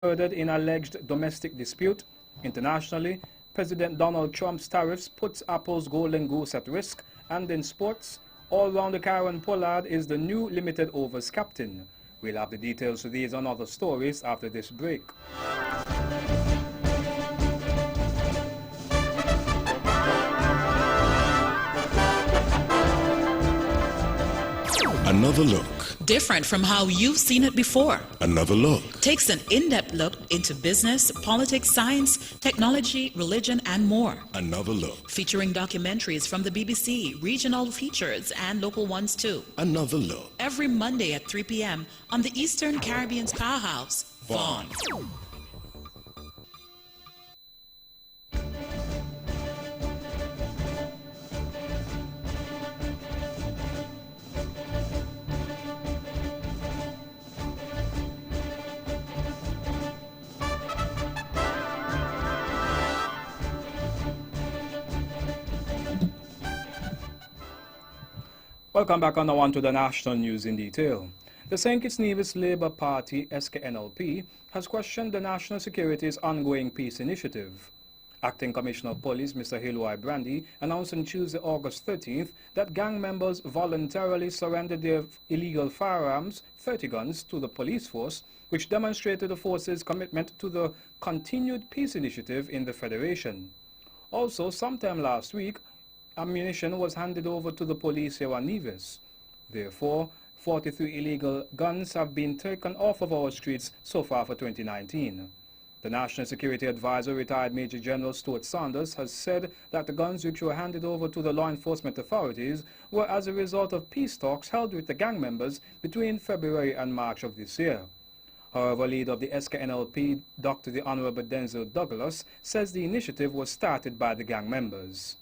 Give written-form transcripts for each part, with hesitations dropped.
murdered in alleged domestic dispute. Internationally, President Donald Trump's tariffs puts Apple's golden goose at risk. And in sports, all-rounder Kieron Pollard is the new limited overs captain. We'll have the details of these and other stories after this break. Another look. Different from how you've seen it before. Another look. Takes an in-depth look into business, politics, science, technology, religion, and more. Another look. Featuring documentaries from the BBC, regional features, and local ones too. Another look. Every Monday at 3 p.m. on the Eastern Caribbean's powerhouse, Vaughan. Welcome back on the one to the national news in detail. The St. Kitts Nevis Labour Party, SKNLP, has questioned the national security's ongoing peace initiative. Acting Commissioner of Police Mr. Hilwai Brandy announced on Tuesday, August 13th, that gang members voluntarily surrendered their illegal firearms, 30 guns, to the police force, which demonstrated the force's commitment to the continued peace initiative in the Federation. Also, sometime last week, ammunition was handed over to the police here on Nevis. Therefore, 43 illegal guns have been taken off of our streets so far for 2019. The National Security Advisor, retired Major General Stuart Saunders, has said that the guns which were handed over to the law enforcement authorities were as a result of peace talks held with the gang members between February and March of this year. However, leader of the SKNLP, Dr. the Honorable Denzel Douglas, says the initiative was started by the gang members.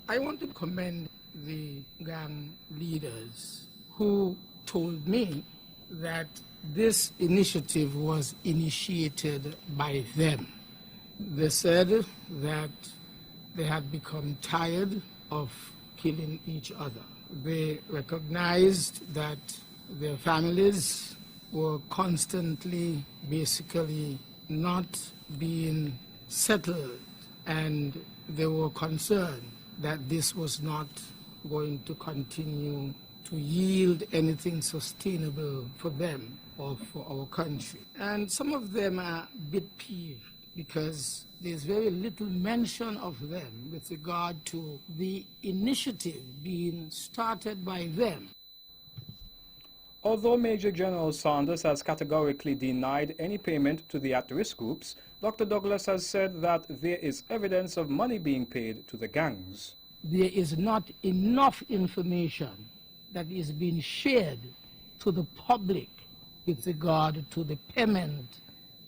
I want to commend the gang leaders who told me that this initiative was initiated by them. They said that they had become tired of killing each other. They recognized that their families were constantly, basically, not being settled, and they were concerned that this was not going to continue to yield anything sustainable for them or for our country. And some of them are a bit peeved because there's very little mention of them with regard to the initiative being started by them. Although Major General Saunders has categorically denied any payment to the at-risk groups, Dr. Douglas has said that there is evidence of money being paid to the gangs. There is not enough information that is being shared to the public with regard to the payment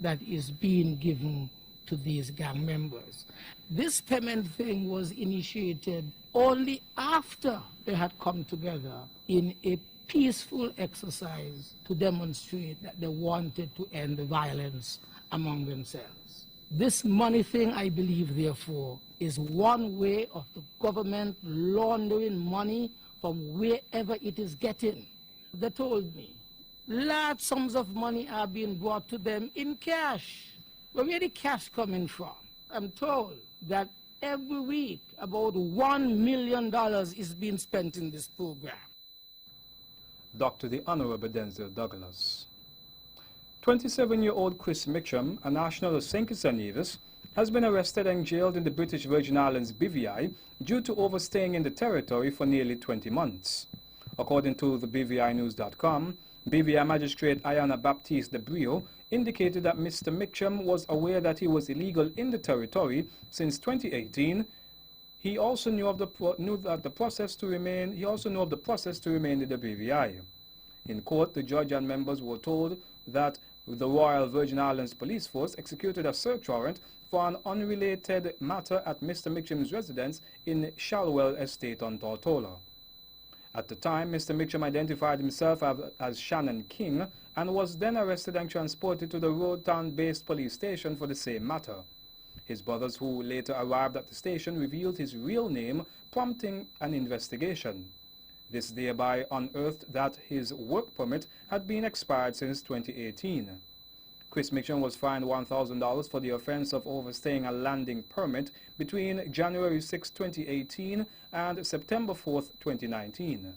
that is being given to these gang members. This payment thing was initiated only after they had come together in a peaceful exercise to demonstrate that they wanted to end the violence among themselves. This money thing, I believe, therefore, is one way of the government laundering money from wherever it is getting. They told me large sums of money are being brought to them in cash. Where the cash coming from? I'm told that every week about $1 million is being spent in this program. Dr. the Honorable Denzel Douglas. 27-year-old Chris Mitchum, a national of St. Kitts and Nevis, has been arrested and jailed in the British Virgin Islands BVI due to overstaying in the territory for nearly 20 months. According to the BVInews.com, BVI Magistrate Ayana Baptiste de Brio indicated that Mr. Mitchum was aware that he was illegal in the territory since 2018. He also knew of the process to remain in the BVI. In court, the judge and members were told that the Royal Virgin Islands Police Force executed a search warrant for an unrelated matter at Mr. Mitchum's residence in Shalwell Estate on Tortola. At the time, Mr. Mitchum identified himself as Shannon King and was then arrested and transported to the Road Town-based police station for the same matter. His brothers, who later arrived at the station, revealed his real name, prompting an investigation. This thereby unearthed that his work permit had been expired since 2018. Chris Mitchell was fined $1,000 for the offense of overstaying a landing permit between January 6, 2018 and September 4, 2019.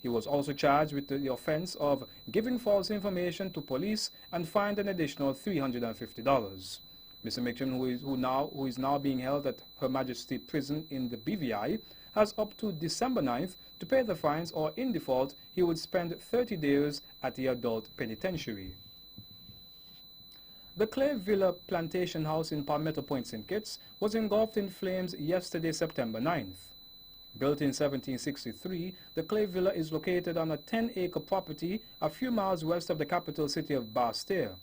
He was also charged with the offense of giving false information to police and fined an additional $350. Mr. Mitchell, who is now being held at Her Majesty Prison in the BVI, has up to December 9th to pay the fines, or in default, he would spend 30 days at the adult penitentiary. The Clay Villa Plantation House in Palmetto Point, St. Kitts was engulfed in flames yesterday, September 9th. Built in 1763, the Clay Villa is located on a 10-acre property a few miles west of the capital city of Basseterre.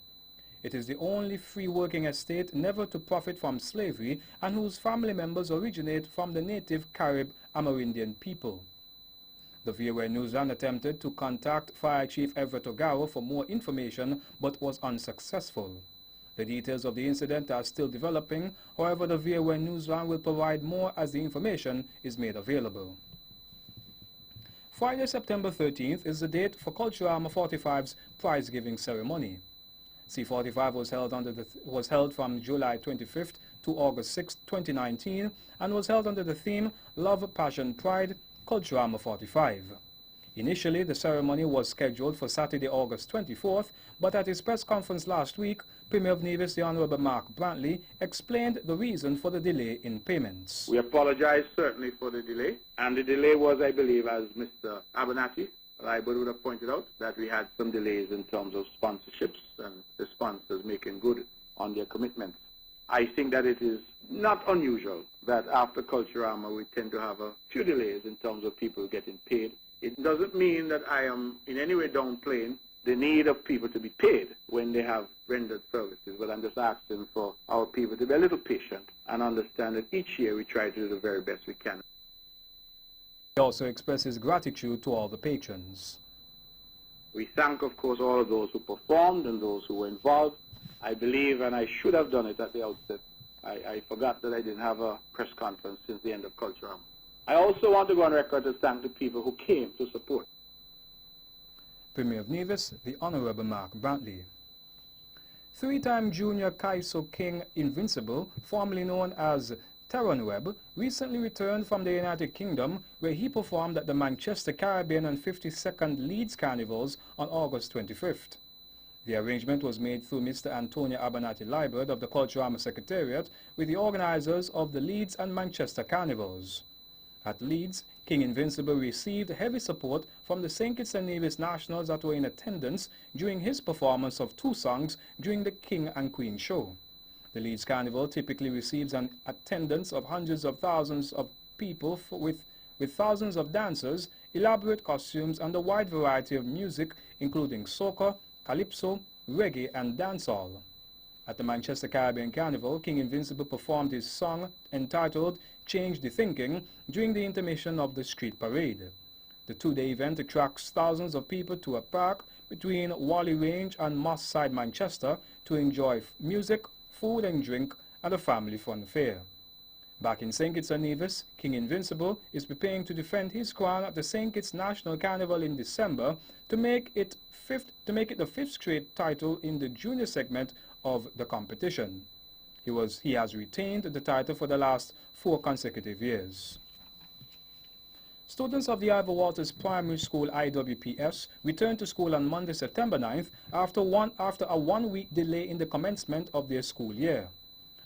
It is the only free working estate never to profit from slavery and whose family members originate from the native Carib Amerindian people. The VOA Newsline attempted to contact Fire Chief Everett O'Garo for more information but was unsuccessful. The details of the incident are still developing. However, the VOA Newsline will provide more as the information is made available. Friday, September 13th is the date for Culturama 45's prize-giving ceremony. C45 was held from July 25th to August 6, 2019 and was held under the theme Love, Passion, Pride, Culturama 45. Initially, the ceremony was scheduled for Saturday, August 24th, but at his press conference last week, Premier of Nevis, the Honorable Mark Brantley, explained the reason for the delay in payments. We apologize certainly for the delay, and the delay was, I believe, as Mr. Abernathy would have pointed out, that we had some delays in terms of sponsorships and the sponsors making good on their commitments. I think that it is not unusual that after Culturama we tend to have a few delays in terms of people getting paid. It doesn't mean that I am in any way downplaying the need of people to be paid when they have rendered services, but I'm just asking for our people to be a little patient and understand that each year we try to do the very best we can. He also expresses gratitude to all the patrons. We thank, of course, all of those who performed and those who were involved. I believe, and I should have done it at the outset, I forgot that I didn't have a press conference since the end of Culturama. I also want to go on record to thank the people who came to support. Premier of Nevis, the Honorable Mark Brantley. Three-time junior Kaiso King Invincible, formerly known as Teron Webb, recently returned from the United Kingdom, where he performed at the Manchester Caribbean and 52nd Leeds Carnivals on August 25th. The arrangement was made through Mr. Antonio Abernathy Liebert of the Culturama Secretariat with the organizers of the Leeds and Manchester Carnivals. At Leeds, King Invincible received heavy support from the St. Kitts and Nevis nationals that were in attendance during his performance of 2 songs during the King and Queen show. The Leeds Carnival typically receives an attendance of hundreds of thousands of people with thousands of dancers, elaborate costumes, and a wide variety of music, including soca, calypso, reggae, and dancehall. At the Manchester Caribbean Carnival, King Invincible performed his song entitled Change the Thinking during the intermission of the street parade. The 2-day event attracts thousands of people to a park between Whalley Range and Moss Side, Manchester, to enjoy music, food and drink, and a family fun fair. Back in St. Kitts and Nevis, King Invincible is preparing to defend his crown at the St. Kitts National Carnival in December to make it the 5th straight title in the junior segment of the competition. He has retained the title for the last 4 consecutive years. Students of the Ivor Waters Primary School IWPS returned to school on Monday, September 9th after a 1-week delay in the commencement of their school year.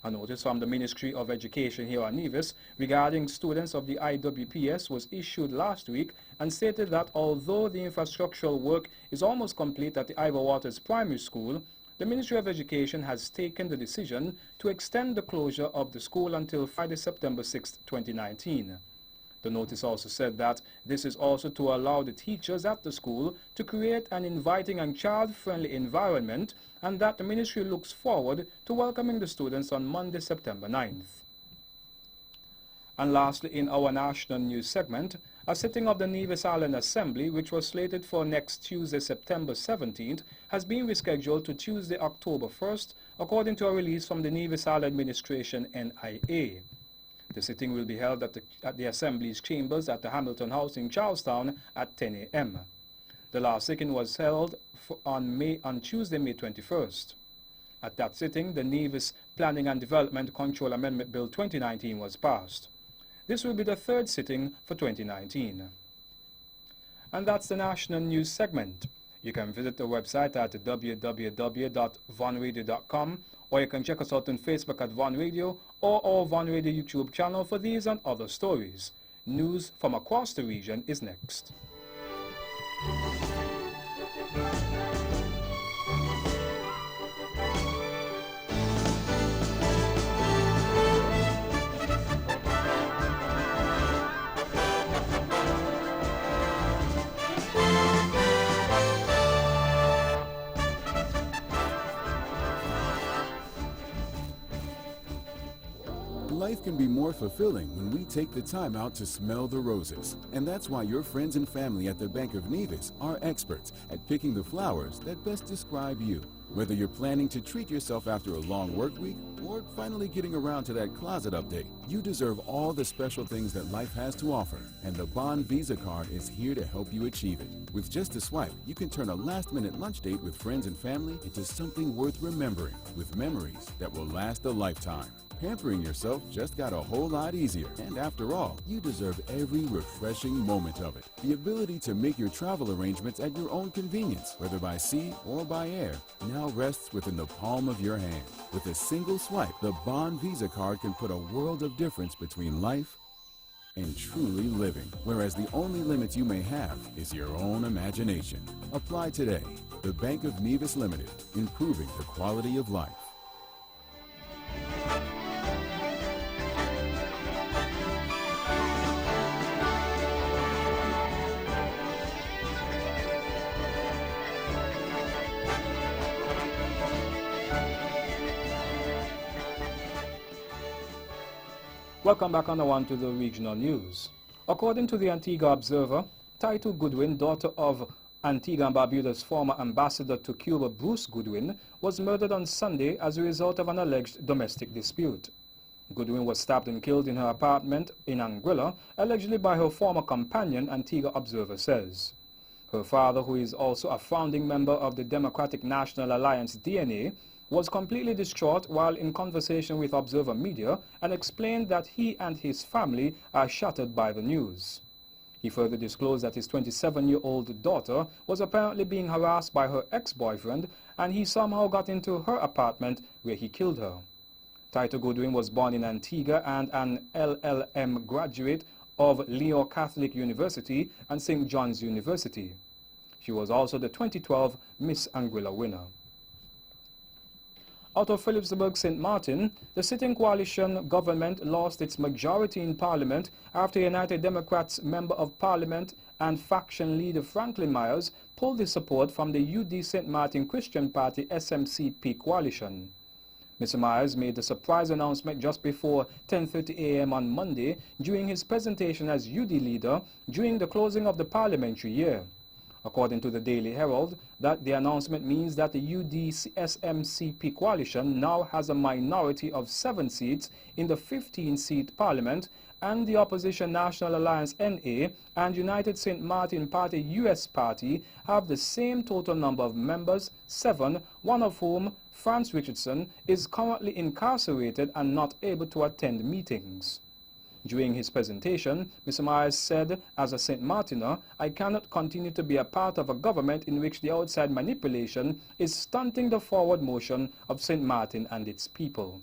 A notice from the Ministry of Education here on Nevis regarding students of the IWPS was issued last week and stated that although the infrastructural work is almost complete at the Ivor Waters Primary School, the Ministry of Education has taken the decision to extend the closure of the school until Friday, September 6, 2019. The notice also said that this is also to allow the teachers at the school to create an inviting and child-friendly environment, and that the ministry looks forward to welcoming the students on Monday, September 9th. And lastly, in our national news segment, a sitting of the Nevis Island Assembly, which was slated for next Tuesday, September 17th, has been rescheduled to Tuesday, October 1st, according to a release from the Nevis Island Administration, NIA. The sitting will be held at the Assembly's chambers at the Hamilton House in Charlestown at 10 a.m. The last sitting was held on Tuesday, May 21st. At that sitting, the Nevis Planning and Development Control Amendment Bill 2019 was passed. This will be the third sitting for 2019. And that's the national news segment. You can visit the website at www.vonradio.com, or you can check us out on Facebook at Von Radio or our Von Radio YouTube channel for these and other stories. News from across the region is next. Life can be more fulfilling when we take the time out to smell the roses. And that's why your friends and family at the Bank of Nevis are experts at picking the flowers that best describe you. Whether you're planning to treat yourself after a long work week or finally getting around to that closet update, you deserve all the special things that life has to offer. And the Bond Visa card is here to help you achieve it. With just a swipe, you can turn a last-minute lunch date with friends and family into something worth remembering, with memories that will last a lifetime. Pampering yourself just got a whole lot easier. And after all, you deserve every refreshing moment of it. The ability to make your travel arrangements at your own convenience, whether by sea or by air, now rests within the palm of your hand. With a single swipe, the Bond Visa card can put a world of difference between life and truly living. Whereas the only limit you may have is your own imagination. Apply today. The Bank of Nevis Limited, improving the quality of life. Welcome back on the one to the regional news. According to the Antigua Observer, Titu Goodwin, daughter of Antigua and Barbuda's former ambassador to Cuba, Bruce Goodwin, was murdered on Sunday as a result of an alleged domestic dispute. Goodwin was stabbed and killed in her apartment in Anguilla, allegedly by her former companion, Antigua Observer says. Her father, who is also a founding member of the Democratic National Alliance DNA, was completely distraught while in conversation with Observer Media and explained that he and his family are shattered by the news. He further disclosed that his 27-year-old daughter was apparently being harassed by her ex-boyfriend and he somehow got into her apartment where he killed her. Titu Goodwin was born in Antigua and an LLM graduate of Leo Catholic University and St. John's University. She was also the 2012 Miss Anguilla winner. Out of Philipsburg, St. Martin, the sitting coalition government lost its majority in Parliament after United Democrats Member of Parliament and faction leader Franklin Myers pulled his support from the UD St. Martin Christian Party SMCP coalition. Mr. Myers made the surprise announcement just before 10:30 a.m. on Monday during his presentation as UD leader during the closing of the parliamentary year. According to the Daily Herald, that the announcement means that the UD-SMCP coalition now has a minority of 7 seats in the 15-seat parliament, and the opposition National Alliance NA and United St. Martin Party US Party have the same total number of members, 7, one of whom, Franz Richardson, is currently incarcerated and not able to attend meetings. During his presentation, Mr. Myers said, as a St. Martiner, I cannot continue to be a part of a government in which the outside manipulation is stunting the forward motion of St. Martin and its people.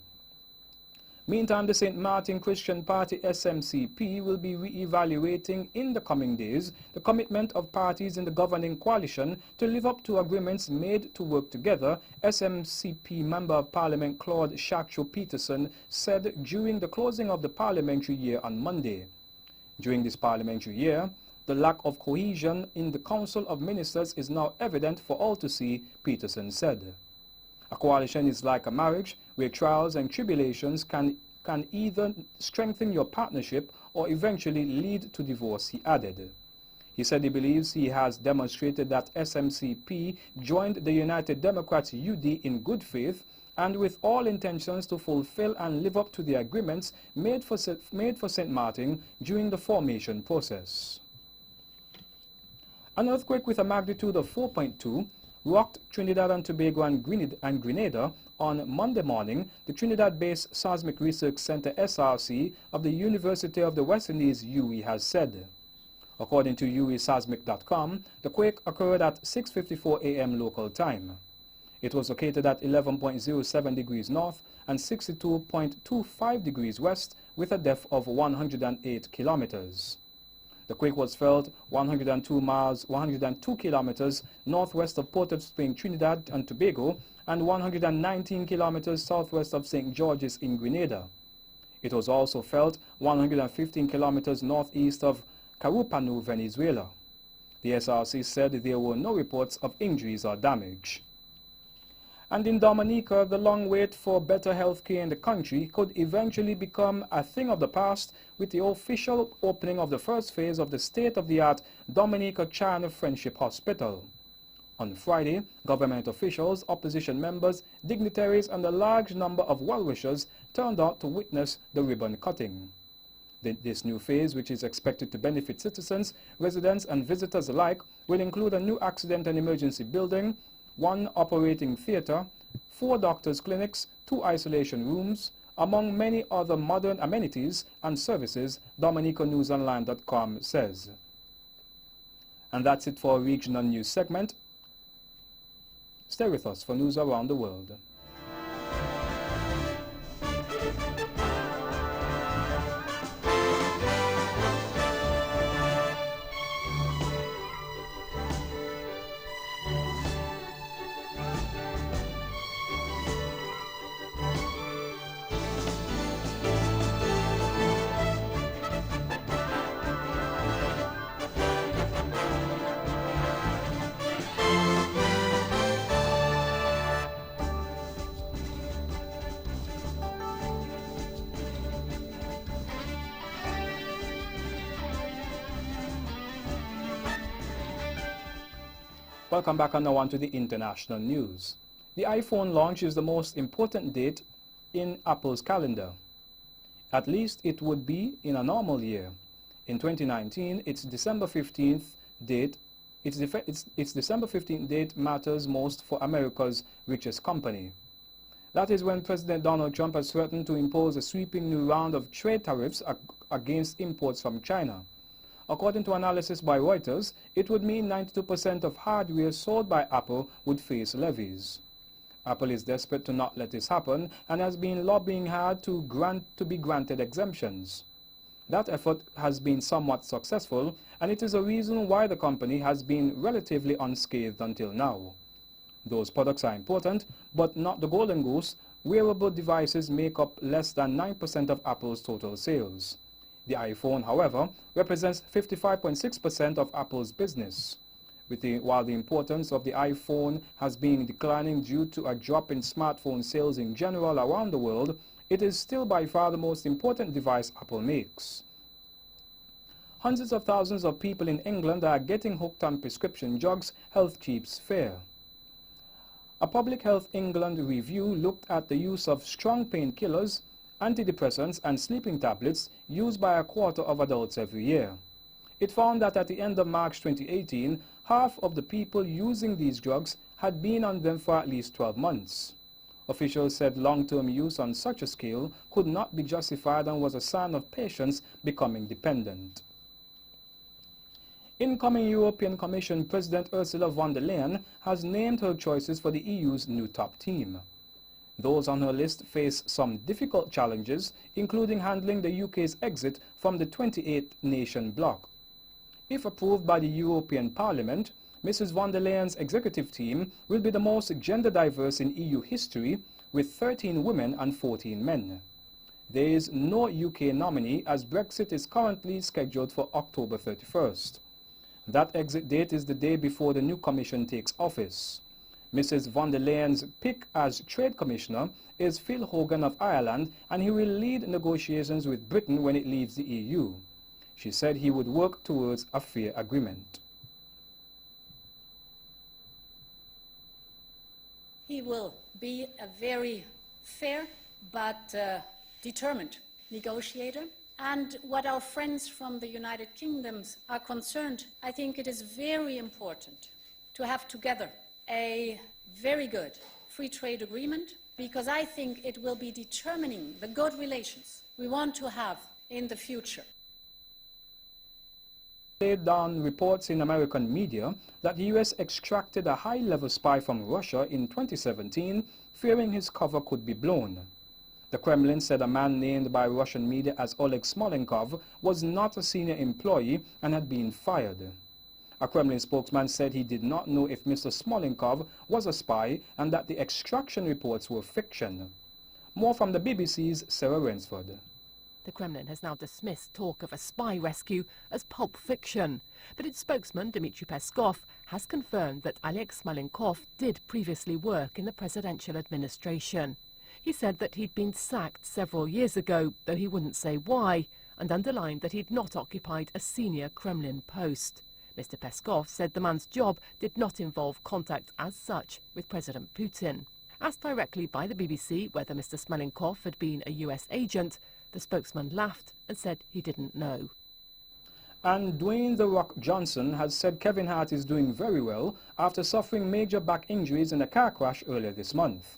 Meantime, the St. Martin Christian Party SMCP will be re-evaluating in the coming days the commitment of parties in the governing coalition to live up to agreements made to work together, SMCP Member of Parliament Claude Shakshu Peterson said during the closing of the parliamentary year on Monday. During this parliamentary year, the lack of cohesion in the Council of Ministers is now evident for all to see, Peterson said. A coalition is like a marriage where trials and tribulations can either strengthen your partnership or eventually lead to divorce, he added. He said he believes he has demonstrated that SMCP joined the United Democrats UD in good faith and with all intentions to fulfill and live up to the agreements made for St. Martin during the formation process. An earthquake with a magnitude of 4.2 rocked Trinidad and Tobago and Grenada On Monday morning, the Trinidad-based Seismic Research Center SRC of the University of the West Indies UWI has said. According to UWIseismic.com, the quake occurred at 6:54 a.m. local time. It was located at 11.07 degrees north and 62.25 degrees west with a depth of 108 kilometers. The quake was felt 102 kilometers northwest of Port of Spain, Trinidad and Tobago, and 119 kilometers southwest of St. George's in Grenada. It was also felt 115 kilometers northeast of Carúpano, Venezuela. The SRC said there were no reports of injuries or damage. And in Dominica, the long wait for better health care in the country could eventually become a thing of the past with the official opening of the first phase of the state-of-the-art Dominica-China Friendship Hospital. On Friday, government officials, opposition members, dignitaries and a large number of well-wishers turned out to witness the ribbon cutting. This new phase, which is expected to benefit citizens, residents and visitors alike, will include a new accident and emergency building, 1 operating theater, 4 doctors' clinics, 2 isolation rooms, among many other modern amenities and services, DominicaNewsOnline.com says. And that's it for our regional news segment. Stay with us for news around the world. Welcome back and now on to the international news. The iPhone launch is the most important date in Apple's calendar. At least it would be in a normal year. In 2019, its December 15th date matters most for America's richest company. That is when President Donald Trump has threatened to impose a sweeping new round of trade tariffs against imports from China. According to analysis by Reuters, it would mean 92% of hardware sold by Apple would face levies. Apple is desperate to not let this happen and has been lobbying hard to be granted exemptions. That effort has been somewhat successful, and it is a reason why the company has been relatively unscathed until now. Those products are important, but not the golden goose. Wearable devices make up less than 9% of Apple's total sales. The iPhone, however, represents 55.6% of Apple's business. While the importance of the iPhone has been declining due to a drop in smartphone sales in general around the world, it is still by far the most important device Apple makes. Hundreds of thousands of people in England are getting hooked on prescription drugs, health keeps fair. A Public Health England review looked at the use of strong painkillers, antidepressants and sleeping tablets used by a quarter of adults every year. It found that at the end of March 2018, half of the people using these drugs had been on them for at least 12 months. Officials said long-term use on such a scale could not be justified and was a sign of patients becoming dependent. Incoming European Commission President Ursula von der Leyen has named her choices for the EU's new top team. Those on her list face some difficult challenges, including handling the UK's exit from the 28-nation bloc. If approved by the European Parliament, Mrs. von der Leyen's executive team will be the most gender-diverse in EU history, with 13 women and 14 men. There is no UK nominee, as Brexit is currently scheduled for October 31st. That exit date is the day before the new Commission takes office. Mrs. von der Leyen's pick as Trade Commissioner is Phil Hogan of Ireland, and he will lead negotiations with Britain when it leaves the EU. She said he would work towards a fair agreement. He will be a very fair but determined negotiator. And what our friends from the United Kingdom are concerned, I think it is very important to have together a very good free trade agreement because I think it will be determining the good relations we want to have in the future. Laid down reports in American media that the U.S. extracted a high-level spy from Russia in 2017, fearing his cover could be blown. The Kremlin said a man named by Russian media as Oleg Smolenkov was not a senior employee and had been fired. A Kremlin spokesman said he did not know if Mr. Smolenkov was a spy and that the extraction reports were fiction. More from the BBC's Sarah Rainsford. The Kremlin has now dismissed talk of a spy rescue as pulp fiction, but its spokesman, Dmitry Peskov, has confirmed that Oleg Smolenkov did previously work in the presidential administration. He said that he'd been sacked several years ago, though he wouldn't say why, and underlined that he'd not occupied a senior Kremlin post. Mr. Peskov said the man's job did not involve contact as such with President Putin. Asked directly by the BBC whether Mr. Smolenkov had been a US agent, the spokesman laughed and said he didn't know. And Dwayne "The Rock" Johnson has said Kevin Hart is doing very well after suffering major back injuries in a car crash earlier this month.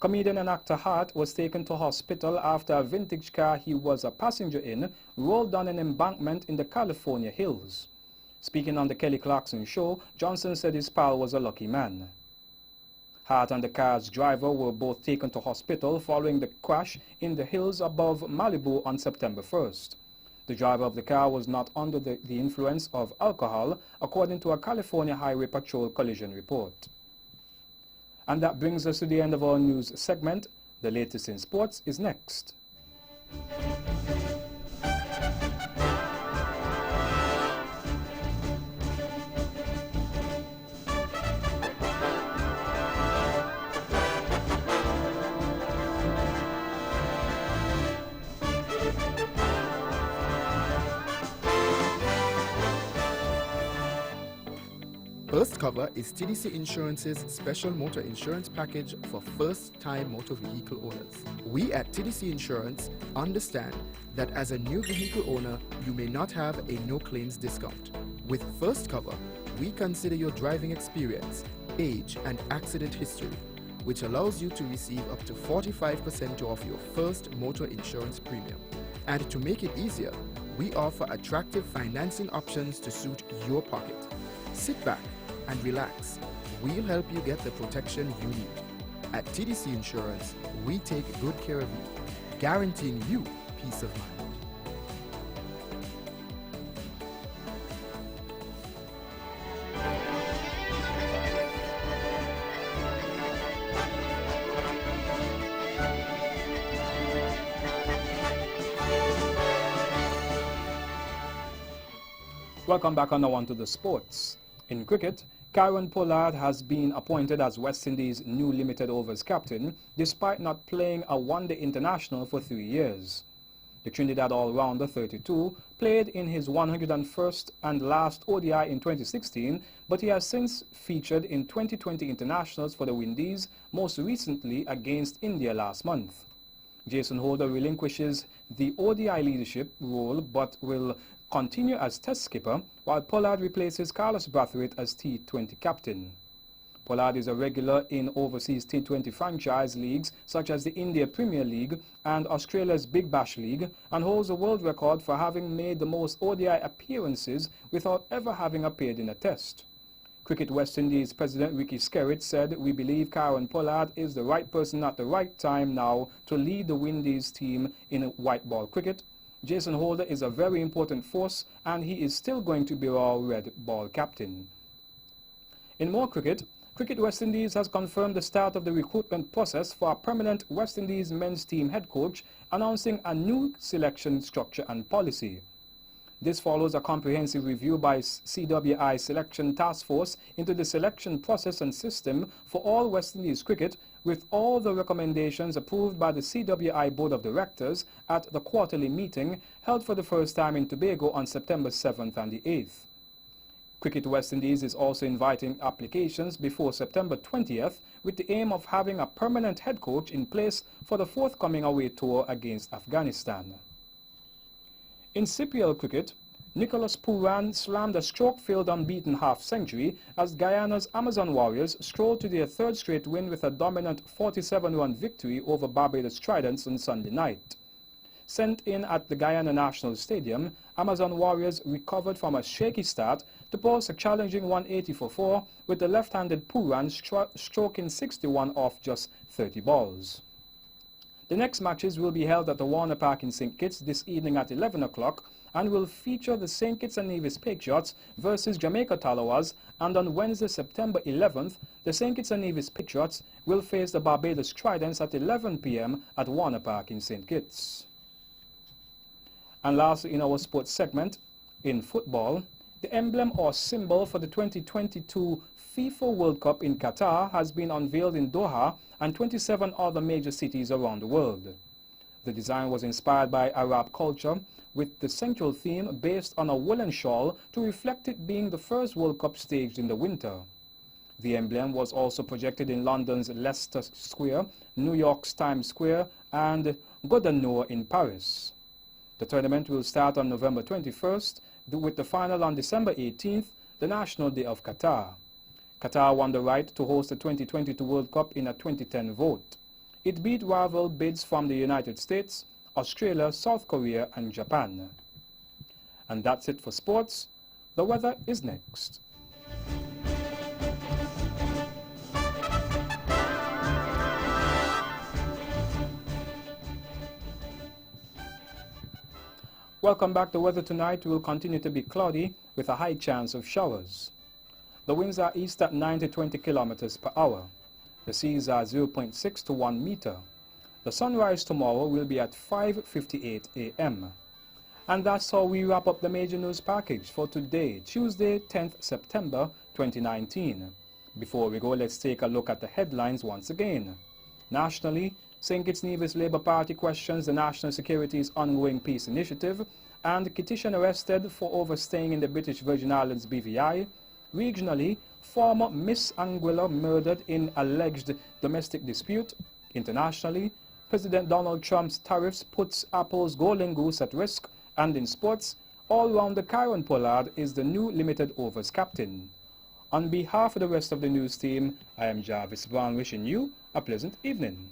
Comedian and actor Hart was taken to hospital after a vintage car he was a passenger in rolled down an embankment in the California hills. Speaking on the Kelly Clarkson Show, Johnson said his pal was a lucky man. Hart and the car's driver were both taken to hospital following the crash in the hills above Malibu on September 1st. The driver of the car was not under the influence of alcohol, according to a California Highway Patrol collision report. And that brings us to the end of our news segment. The latest in sports is next. First Cover is TDC Insurance's special motor insurance package for first-time motor vehicle owners. We at TDC Insurance understand that as a new vehicle owner, you may not have a no-claims discount. With First Cover, we consider your driving experience, age, and accident history, which allows you to receive up to 45% off your first motor insurance premium. And to make it easier, we offer attractive financing options to suit your pocket. Sit back and relax. We'll help you get the protection you need. At TDC Insurance, we take good care of you, guaranteeing you peace of mind. Welcome back on Now On to the Sports. In cricket, Kieron Pollard has been appointed as West Indies' new limited overs captain, despite not playing a one-day international for 3 years. The Trinidad all-rounder, 32, played in his 101st and last ODI in 2016, but he has since featured in 2020 internationals for the Windies, most recently against India last month. Jason Holder relinquishes the ODI leadership role but will continue as Test skipper, while Pollard replaces Carlos Brathwaite as T20 captain. Pollard is a regular in overseas T20 franchise leagues such as the India Premier League and Australia's Big Bash League, and holds a world record for having made the most ODI appearances without ever having appeared in a Test. Cricket West Indies President Ricky Skerritt said, "We believe Kieron Pollard is the right person at the right time now to lead the Windies team in white ball cricket. Jason Holder is a very important force and he is still going to be our red ball captain." In more cricket, Cricket West Indies has confirmed the start of the recruitment process for a permanent West Indies men's team head coach, announcing a new selection structure and policy. This follows a comprehensive review by CWI Selection Task Force into the selection process and system for all West Indies cricket, with all the recommendations approved by the CWI Board of Directors at the quarterly meeting held for the first time in Tobago on September 7th and the 8th. Cricket West Indies is also inviting applications before September 20th with the aim of having a permanent head coach in place for the forthcoming away tour against Afghanistan. In CPL cricket, Nicholas Pooran slammed a stroke-filled unbeaten half-century as Guyana's Amazon Warriors strolled to their third straight win with a dominant 47-run victory over Barbados Tridents on Sunday night. Sent in at the Guyana National Stadium, Amazon Warriors recovered from a shaky start to post a challenging 180 for 4, with the left-handed Pooran stroking 61 off just 30 balls. The next matches will be held at the Warner Park in St. Kitts this evening at 11 o'clock and will feature the St. Kitts and Nevis Patriots versus Jamaica Tallawahs, and on Wednesday, September 11th, the St. Kitts and Nevis Patriots will face the Barbados Tridents at 11 p.m. at Warner Park in St. Kitts. And lastly, in our sports segment, in football, the emblem or symbol for the 2022 FIFA World Cup in Qatar has been unveiled in Doha and 27 other major cities around the world. The design was inspired by Arab culture, with the central theme based on a woolen shawl to reflect it being the first World Cup staged in the winter. The emblem was also projected in London's Leicester Square, New York's Times Square, and Gare du Nord in Paris. The tournament will start on November 21st, with the final on December 18th, the National Day of Qatar. Qatar won the right to host the 2022 World Cup in a 2010 vote. It beat rival bids from the United States, Australia, South Korea, and Japan. And that's it for sports. The weather is next. Welcome back. The weather tonight will continue to be cloudy with a high chance of showers. The winds are east at 9 to 20 kilometers per hour. The seas are 0.6 to 1 meter. The sunrise tomorrow will be at 5:58 a.m. And that's how we wrap up the major news package for today, Tuesday, 10th September 2019. Before we go, let's take a look at the headlines once again. Nationally, St. Kitts Nevis Labour Party questions the national security's ongoing peace initiative, and Kittitian arrested for overstaying in the British Virgin Islands BVI. Regionally, former Miss Anguilla murdered in alleged domestic dispute. Internationally, President Donald Trump's tariffs puts Apple's Golden Goose at risk. And in sports, all-rounder Kyron Pollard is the new limited overs captain. On behalf of the rest of the news team, I am Jarvis Brown wishing you a pleasant evening.